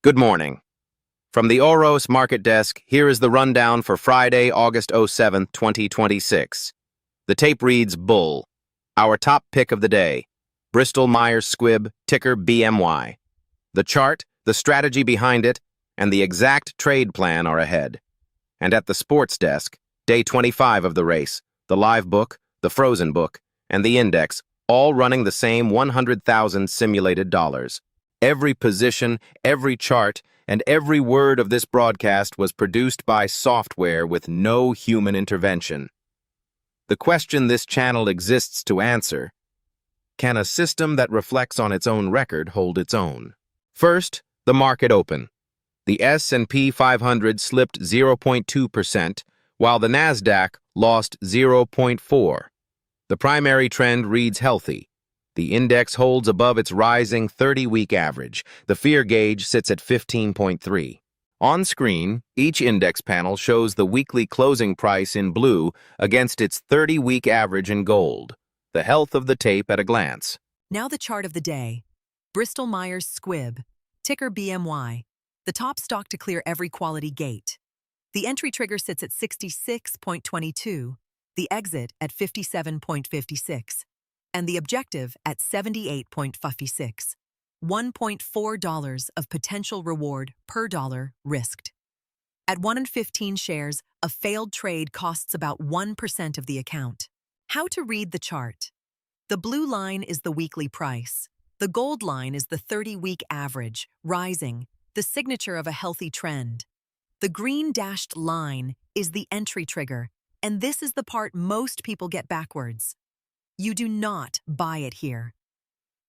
Good morning. From the OROS market desk, here is the rundown for Friday, August 7, 2026. The tape reads Bull. Our top pick of the day, Bristol-Myers Squibb, ticker BMY. The chart, the strategy behind it, and the exact trade plan are ahead. And at the sports desk, day 25 of the race, the live book, the frozen book, and the index, all running the same 100,000 simulated dollars. Every position, every chart, and every word of this broadcast was produced by software with no human intervention. The question this channel exists to answer: can a system that reflects on its own record hold its own? First, the market open. The S&P 500 slipped 0.2%, while the Nasdaq lost 0.4%. The primary trend reads healthy. The index holds above its rising 30-week average. The fear gauge sits at 15.3. On screen, each index panel shows the weekly closing price in blue against its 30-week average in gold. The health of the tape at a glance. Now the chart of the day. Bristol-Myers Squibb, ticker BMY, the top stock to clear every quality gate. The entry trigger sits at 66.22, the exit at 57.56. and the objective at 78.56. $1.4 of potential reward per dollar risked. At 1 in 15 shares, a failed trade costs about 1% of the account. How to read the chart. The blue line is the weekly price. The gold line is the 30-week average, rising, the signature of a healthy trend. The green dashed line is the entry trigger, and this is the part most people get backwards. You do not buy it here.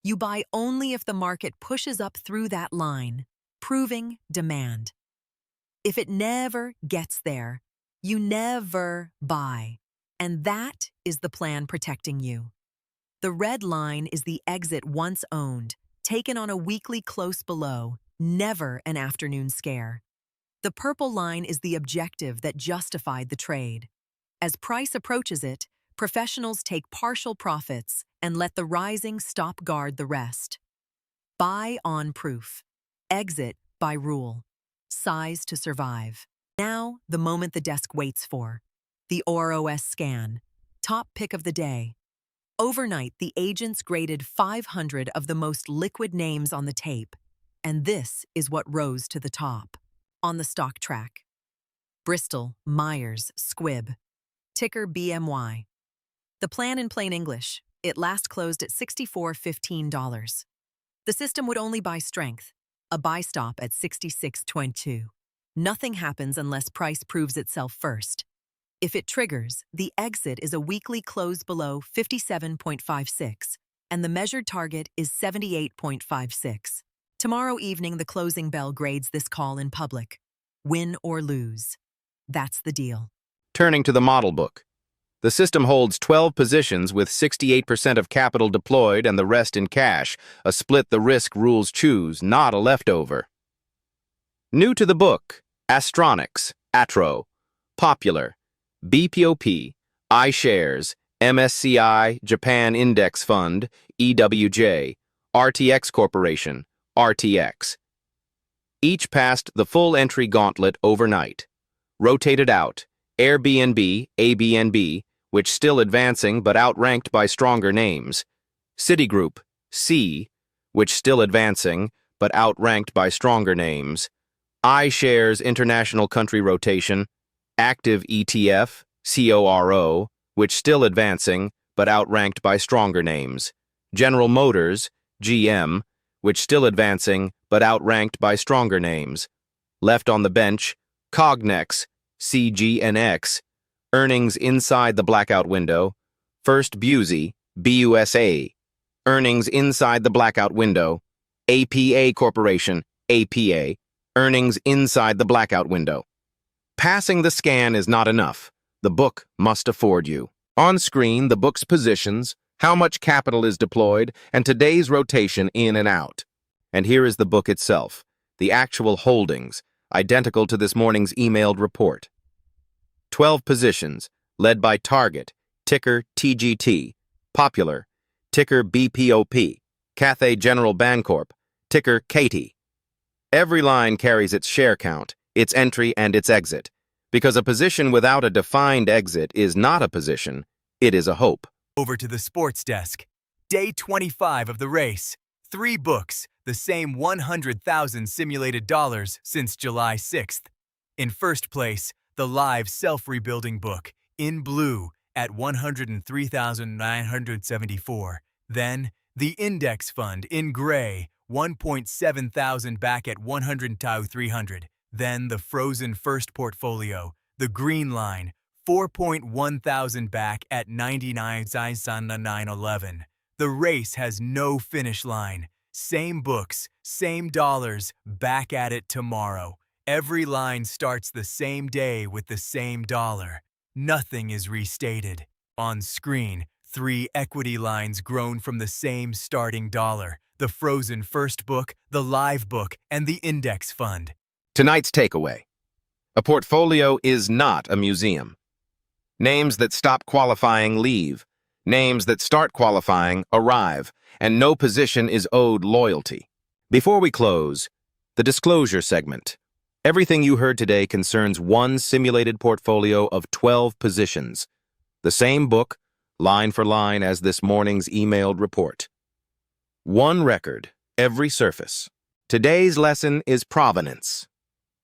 You buy only if the market pushes up through that line, proving demand. If it never gets there, you never buy, and that is the plan protecting you. The red line is the exit once owned, taken on a weekly close below, never an afternoon scare. The purple line is the objective that justified the trade. As price approaches it, professionals take partial profits and let the rising stop guard the rest. Buy on proof. Exit by rule. Size to survive. Now, the moment the desk waits for. The OROS scan. Top pick of the day. Overnight, the agents graded 500 of the most liquid names on the tape, and this is what rose to the top. On the stock track. Bristol-Myers Squibb. Ticker BMY. The plan in plain English, it last closed at $64.15. The system would only buy strength, a buy stop at 66.22. Nothing happens unless price proves itself first. If it triggers, the exit is a weekly close below 57.56, and the measured target is 78.56. Tomorrow evening, the closing bell grades this call in public. Win or lose. That's the deal. Turning to the model book. The system holds 12 positions with 68% of capital deployed and the rest in cash, a split the risk rules choose, not a leftover. New to the book: Astronics, Atro, Popular, BPOP, iShares, MSCI, Japan Index Fund, EWJ, RTX Corporation, RTX. Each passed the full entry gauntlet overnight. Rotated out: Airbnb, ABNB, which still advancing but outranked by stronger names. Citigroup, C, which still advancing but outranked by stronger names. iShares International Country Rotation, Active ETF, CORO, which still advancing but outranked by stronger names. General Motors, GM, which still advancing but outranked by stronger names. Left on the bench, Cognex, CGNX, earnings inside the blackout window. First Busey, BUSA, earnings inside the blackout window. APA Corporation, APA, earnings inside the blackout window. Passing the scan is not enough. The book must afford you. On screen, the book's positions, how much capital is deployed, and today's rotation in and out. And here is the book itself, the actual holdings, identical to this morning's emailed report. 12 positions, led by Target, ticker TGT, Popular, ticker BPOP, Cathay General Bancorp, ticker Katie. Every line carries its share count, its entry, and its exit, because a position without a defined exit is not a position, it is a hope. Over to the sports desk. Day 25 of the race. 3 books, the same 100,000 simulated dollars since July 6th. In first place, the live self-rebuilding book, in blue, at 103,974. Then, the index fund, in gray, 1.7 thousand back at 100,300. Then, the frozen first portfolio, the green line, 4.1 thousand back at 99,911. The race has no finish line. Same books, same dollars, back at it tomorrow. Every line starts the same day with the same dollar. Nothing is restated. On screen, 3 equity lines grown from the same starting dollar: the frozen first book, the live book, and the index fund. Tonight's takeaway. A portfolio is not a museum. Names that stop qualifying leave. Names that start qualifying arrive, and no position is owed loyalty. Before we close, the disclosure segment. Everything you heard today concerns one simulated portfolio of 12 positions. The same book, line for line, as this morning's emailed report. One record, every surface. Today's lesson is provenance.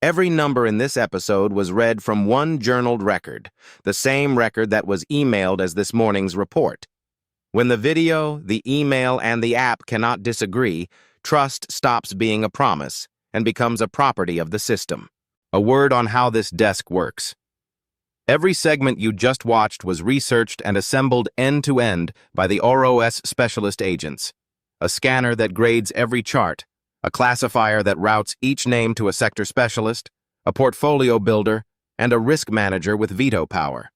Every number in this episode was read from one journaled record, the same record that was emailed as this morning's report. When the video, the email, and the app cannot disagree, trust stops being a promise and becomes a property of the system. A word on how this desk works. Every segment you just watched was researched and assembled end-to-end by the OROS specialist agents. A scanner that grades every chart, a classifier that routes each name to a sector specialist, a portfolio builder, and a risk manager with veto power.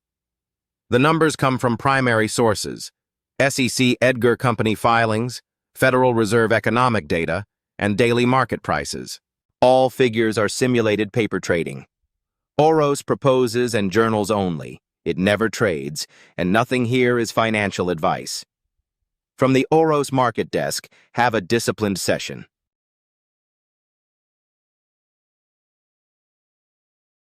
The numbers come from primary sources: SEC EDGAR company filings, Federal Reserve economic data, and daily market prices. All figures are simulated paper trading. OROS proposes and journals only. It never trades, and nothing here is financial advice. From the OROS market desk, have a disciplined session.